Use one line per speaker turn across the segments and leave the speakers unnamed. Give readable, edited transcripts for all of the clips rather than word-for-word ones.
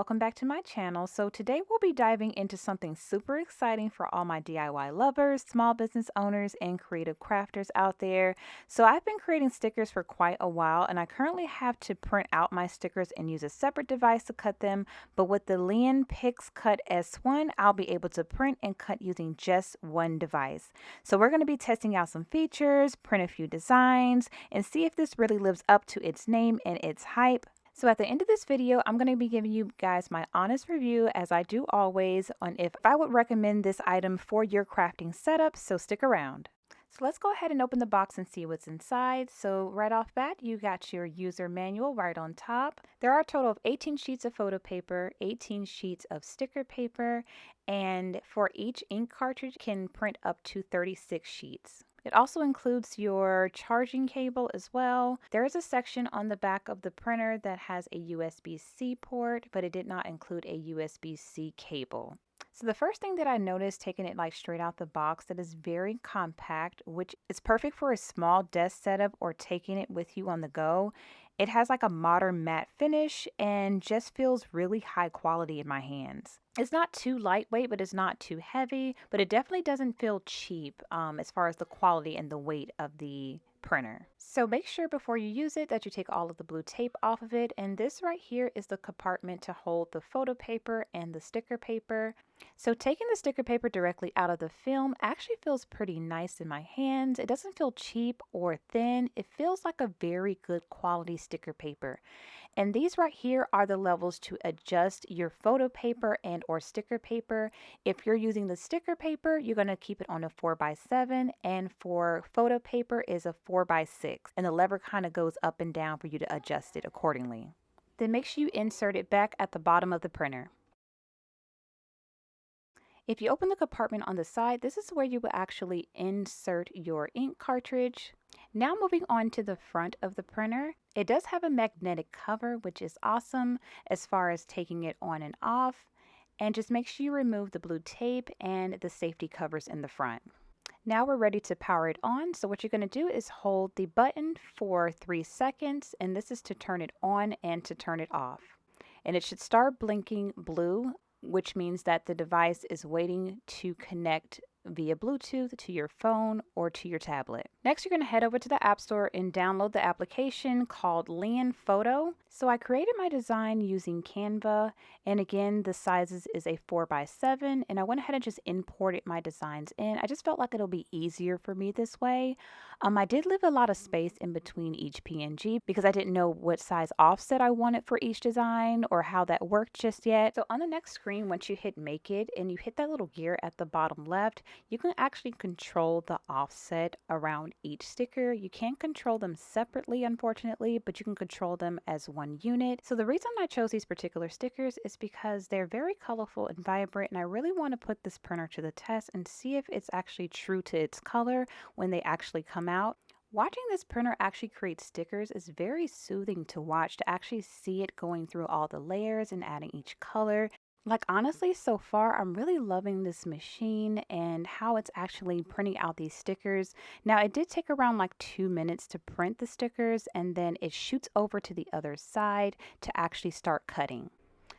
welcome back to my channel. So today we'll be diving into something super exciting for all my DIY lovers, small business owners, and creative crafters out there. So I've been creating stickers for quite a while, and I currently have to print out my stickers and use a separate device to cut them. But with the Liene PixCut S1, I'll be able to print and cut using just one device. So we're going to be testing out some features, print a few designs, and see if this really lives up to its name and its hype. So at the end of this video, I'm going to be giving you guys my honest review, as I do always, on if I would recommend this item for your crafting setup, so stick around. So let's go ahead and open the box and see what's inside. So right off bat, you got your user manual right on top. There are a total of 18 sheets of photo paper, 18 sheets of sticker paper, and for each ink cartridge can print up to 36 sheets. It also includes your charging cable as well. There is a section on the back of the printer that has a USB-C port, but it did not include a USB-C cable. So the first thing that I noticed, taking it like straight out the box, that is very compact, which is perfect for a small desk setup or taking it with you on the go. It has like a modern matte finish and just feels really high quality in my hands. It's not too lightweight, but it's not too heavy, but it definitely doesn't feel cheap as far as the quality and the weight of the printer. So make sure before you use it that you take all of the blue tape off of it, and this right here is the compartment to hold the photo paper and the sticker paper. So taking the sticker paper directly out of the film actually feels pretty nice in my hands. It doesn't feel cheap or thin. It feels like a very good quality sticker paper. And these right here are the levels to adjust your photo paper and or sticker paper. If you're using the sticker paper, you're going to keep it on a 4x7, and for photo paper is a 4x6, and the lever kind of goes up and down for you to adjust it accordingly. Then make sure you insert it back at the bottom of the printer. If you open the compartment on the side, this is where you will actually insert your ink cartridge. Now moving on to the front of the printer, it does have a magnetic cover, which is awesome as far as taking it on and off. And just make sure you remove the blue tape and the safety covers in the front. Now we're ready to power it on. So what you're going to do is hold the button for 3 seconds, and this is to turn it on and to turn it off. And it should start blinking blue, which means that the device is waiting to connect via Bluetooth to your phone or to your tablet. Next, you're going to head over to the App Store and download the application called Liene Photo. So I created my design using Canva, and again, the sizes is a 4x7, and I went ahead and just imported my designs in. I just felt like it'll be easier for me this way. I did leave a lot of space in between each PNG because I didn't know what size offset I wanted for each design or how that worked just yet. So on the next screen, once you hit Make It and you hit that little gear at the bottom left, you can actually control the offset around each sticker. You can't control them separately, unfortunately, but you can control them as one unit. So the reason I chose these particular stickers is because they're very colorful and vibrant, and I really want to put this printer to the test and see if it's actually true to its color when they actually come out. Watching this printer actually create stickers is very soothing to watch, to actually see it going through all the layers and adding each color. Like honestly, so far, I'm really loving this machine and how it's actually printing out these stickers. Now, it did take around like 2 minutes to print the stickers, and then it shoots over to the other side to actually start cutting.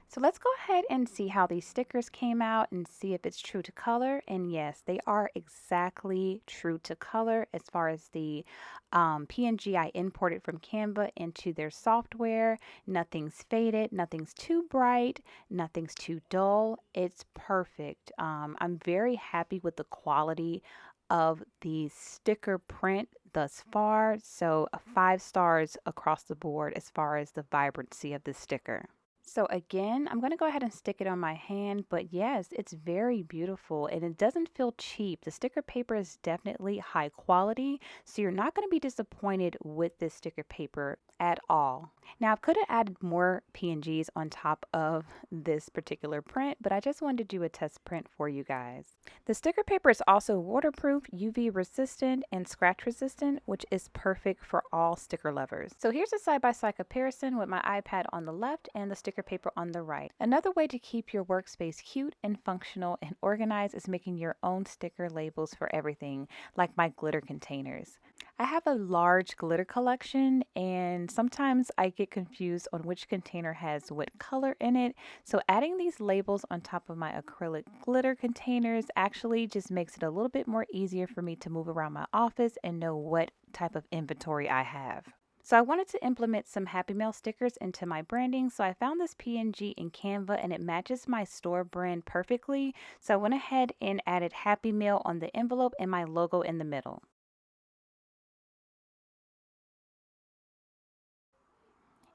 So let's go ahead and see how these stickers came out and see if it's true to color. And yes, they are exactly true to color as far as the PNG I imported from Canva into their software. Nothing's faded, nothing's too bright, nothing's too dull. It's perfect. I'm very happy with the quality of the sticker print thus far. So 5 stars across the board as far as the vibrancy of the sticker. So again, I'm going to go ahead and stick it on my hand, but yes, it's very beautiful and it doesn't feel cheap. The sticker paper is definitely high quality, so you're not going to be disappointed with this sticker paper at all. Now, I could have added more PNGs on top of this particular print, but I just wanted to do a test print for you guys. The sticker paper is also waterproof, UV resistant, and scratch resistant, which is perfect for all sticker lovers. So here's a side-by-side comparison with my iPad on the left and the sticker paper on the right. Another way to keep your workspace cute and functional and organized is making your own sticker labels for everything, like my glitter containers. I have a large glitter collection and sometimes I get confused on which container has what color in it. So adding these labels on top of my acrylic glitter containers actually just makes it a little bit more easier for me to move around my office and know what type of inventory I have. So I wanted to implement some Happy Mail stickers into my branding. So I found this PNG in Canva and it matches my store brand perfectly. So I went ahead and added Happy Mail on the envelope and my logo in the middle.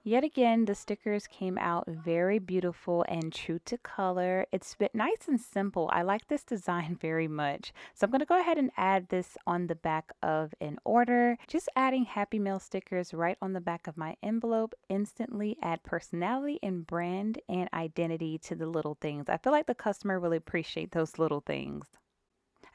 Yet again, the stickers came out very beautiful and true to color. It's been nice and simple. I like this design very much. So I'm going to go ahead and add this on the back of an order. Just adding Happy Meal stickers right on the back of my envelope instantly add personality and brand and identity to the little things. I feel like the customer will appreciate those little things.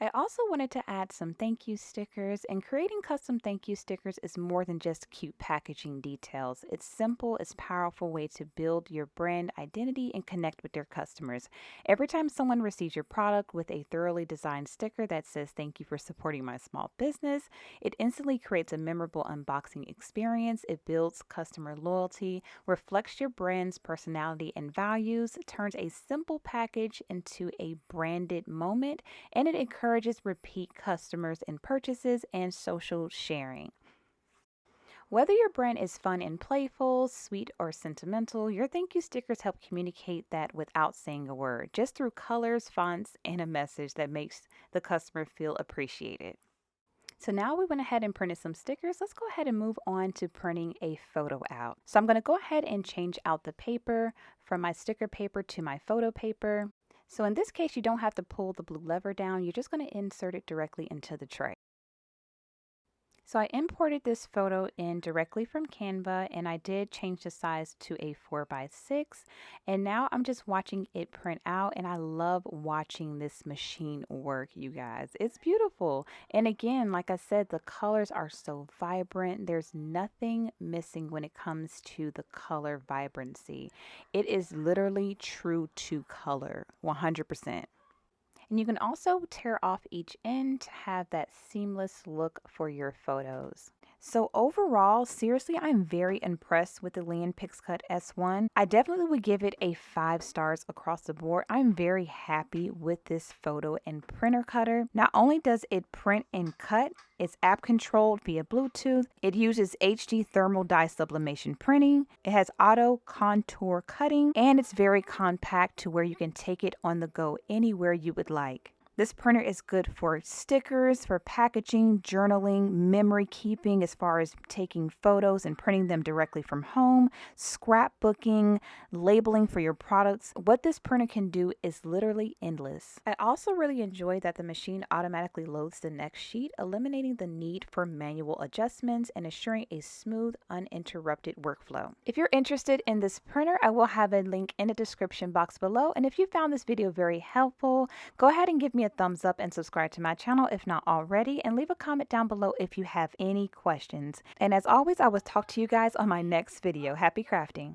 I also wanted to add some thank you stickers, and creating custom thank you stickers is more than just cute packaging details. It's simple, it's powerful way to build your brand identity and connect with your customers. Every time someone receives your product with a thoroughly designed sticker that says thank you for supporting my small business, it instantly creates a memorable unboxing experience. It builds customer loyalty, reflects your brand's personality and values, turns a simple package into a branded moment, and it encourages repeat customers and purchases and social sharing. Whether your brand is fun and playful, sweet or sentimental, your thank you stickers help communicate that without saying a word, just through colors, fonts, and a message that makes the customer feel appreciated. So now we went ahead and printed some stickers. Let's go ahead and move on to printing a photo out. So I'm going to go ahead and change out the paper from my sticker paper to my photo paper. So in this case, you don't have to pull the blue lever down. You're just going to insert it directly into the tray. So I imported this photo in directly from Canva and I did change the size to a 4x6, and now I'm just watching it print out, and I love watching this machine work, you guys. It's beautiful. And again, like I said, the colors are so vibrant. There's nothing missing when it comes to the color vibrancy. It is literally true to color, 100%. And you can also tear off each end to have that seamless look for your photos. So overall, seriously, I'm very impressed with the Liene PixCut S1. I definitely would give it a 5 stars across the board. I'm very happy with this photo and printer cutter. Not only does it print and cut, it's app controlled via Bluetooth. It uses HD thermal dye sublimation printing. It has auto contour cutting, and it's very compact to where you can take it on the go anywhere you would like. This printer is good for stickers, for packaging, journaling, memory keeping as far as taking photos and printing them directly from home, scrapbooking, labeling for your products. What this printer can do is literally endless. I also really enjoy that the machine automatically loads the next sheet, eliminating the need for manual adjustments and ensuring a smooth, uninterrupted workflow. If you're interested in this printer, I will have a link in the description box below. And if you found this video very helpful, go ahead and give me a thumbs up and subscribe to my channel if not already, and leave a comment down below if you have any questions. And as always, I will talk to you guys on my next video. Happy crafting!